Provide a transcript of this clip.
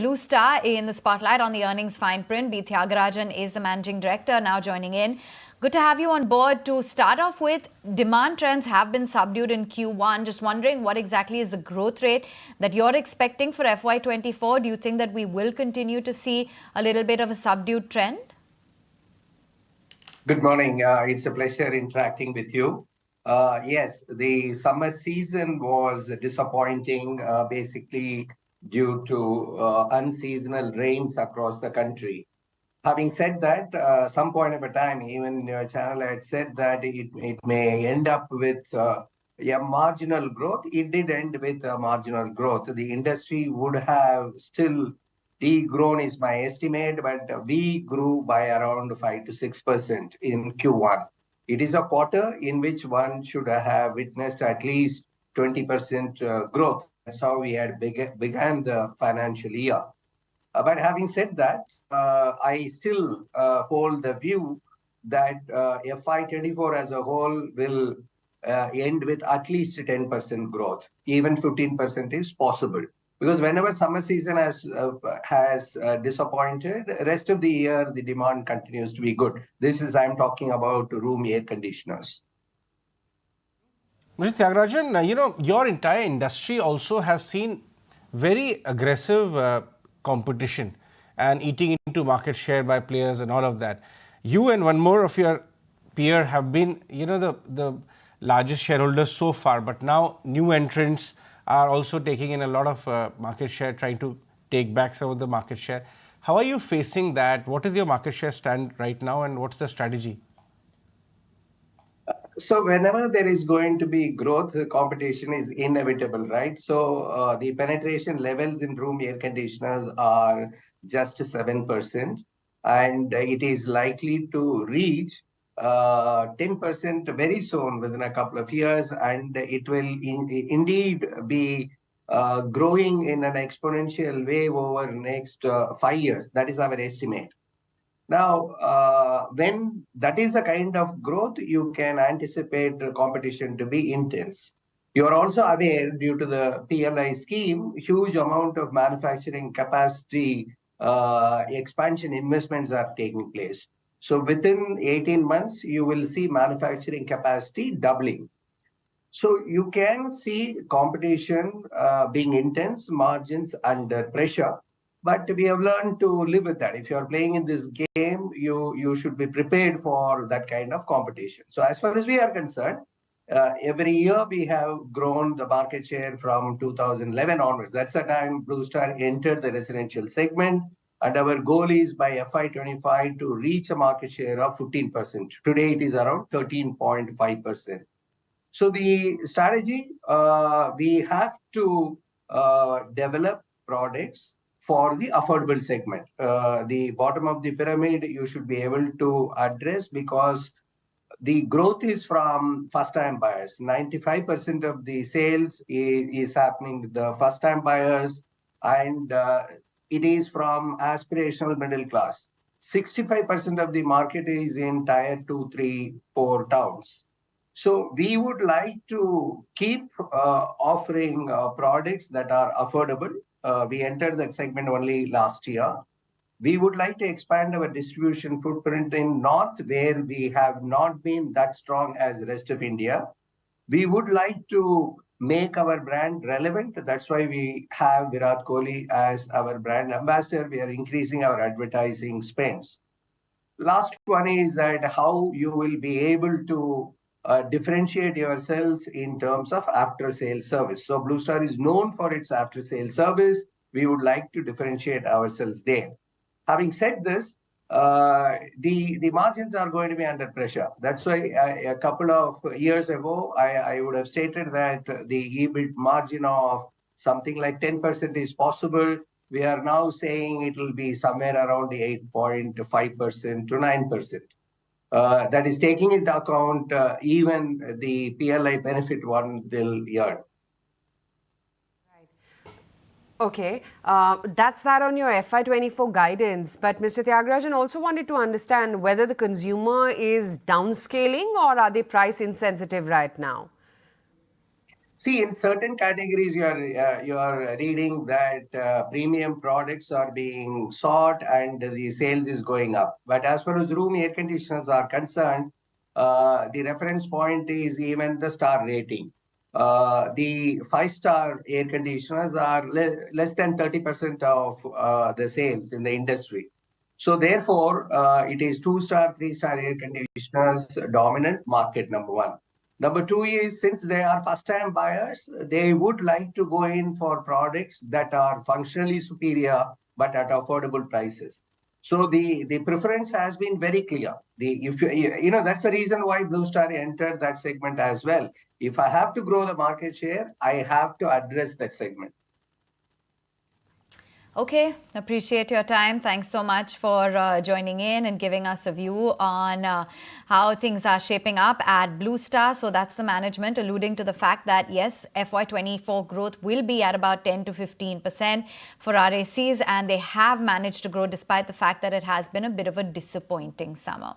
Blue Star in the spotlight on the earnings fine print. B Thiagarajan is the managing director now joining in. Good to have you on board. To start off with, demand trends have been subdued in Q1. Just wondering what exactly is the growth rate that you're expecting for FY24? Do you think that we will continue to see a little bit of a subdued trend? Good morning. It's a pleasure interacting with you. Yes, the summer season was disappointing, basically due to unseasonal rains across the country. Having said that, some point of a time, even your channel had said that it may end up with a marginal growth. It did end with a marginal growth. The industry would have still de-grown is my estimate, but we grew by around 5 to 6% in Q1. It is a quarter in which one should have witnessed at least 20% growth. That's how we had began the financial year. But having said that, I still hold the view that FY24 as a whole will end with at least 10% growth. Even 15% is possible. Because whenever summer season has disappointed, rest of the year, the demand continues to be good. I'm talking about room air conditioners. Mr. Thiagarajan, your entire industry also has seen very aggressive competition and eating into market share by players and all of that. You and one more of your peer have been, the largest shareholders so far, but now new entrants are also taking in a lot of market share, trying to take back some of the market share. How are you facing that? What is your market share stand right now and what's the strategy? So whenever there is going to be growth, the competition is inevitable, right? So the penetration levels in room air conditioners are just 7%, and it is likely to reach 10% very soon, within a couple of years, and it will indeed be growing in an exponential way over the next 5 years. That is our estimate. Now, when that is the kind of growth, you can anticipate the competition to be intense. You are also aware, due to the PLI scheme, huge amount of manufacturing capacity expansion investments are taking place. So within 18 months, you will see manufacturing capacity doubling. So you can see competition being intense, margins under pressure. But we have learned to live with that. If you are playing in this game, you should be prepared for that kind of competition. So as far as we are concerned, every year we have grown the market share from 2011 onwards. That's the time Blue Star entered the residential segment. And our goal is by FY25 to reach a market share of 15%. Today it is around 13.5%. So the strategy, we have to develop products for the affordable segment. The bottom of the pyramid, you should be able to address, because the growth is from first-time buyers. 95% of the sales is happening with the first-time buyers, and it is from aspirational middle class. 65% of the market is in tier 2, 3, 4 towns. So we would like to keep offering products that are affordable. We entered that segment only last year. We would like to expand our distribution footprint in North, where we have not been that strong as the rest of India. We would like to make our brand relevant. That's why we have Virat Kohli as our brand ambassador. We are increasing our advertising spends. Last one is that how you will be able to differentiate yourselves in terms of after-sales service. So Blue Star is known for its after-sales service. We would like to differentiate ourselves there. Having said this, the margins are going to be under pressure. That's why a couple of years ago, I would have stated that the EBIT margin of something like 10% is possible. We are now saying it will be somewhere around 8.5% to 9%. That is taking into account even the PLI benefit one will earn. Okay, that's that on your FY24 guidance. But Mr. Thiagarajan also wanted to understand whether the consumer is downscaling or are they price insensitive right now? See, in certain categories, you are reading that premium products are being sought and the sales is going up. But as far as room air conditioners are concerned, the reference point is even the star rating. The five-star air conditioners are less than 30% of the sales in the industry. So therefore, it is two-star, three-star air conditioners dominant market number one. Number two is since they are first-time buyers, they would like to go in for products that are functionally superior but at affordable prices. So the preference has been very clear. If that's the reason why Blue Star entered that segment as well. If I have to grow the market share, I have to address that segment. Okay, appreciate your time. Thanks so much for joining in and giving us a view on how things are shaping up at Blue Star. So that's the management alluding to the fact that yes, FY24 growth will be at about 10 to 15% for RACs, and they have managed to grow despite the fact that it has been a bit of a disappointing summer.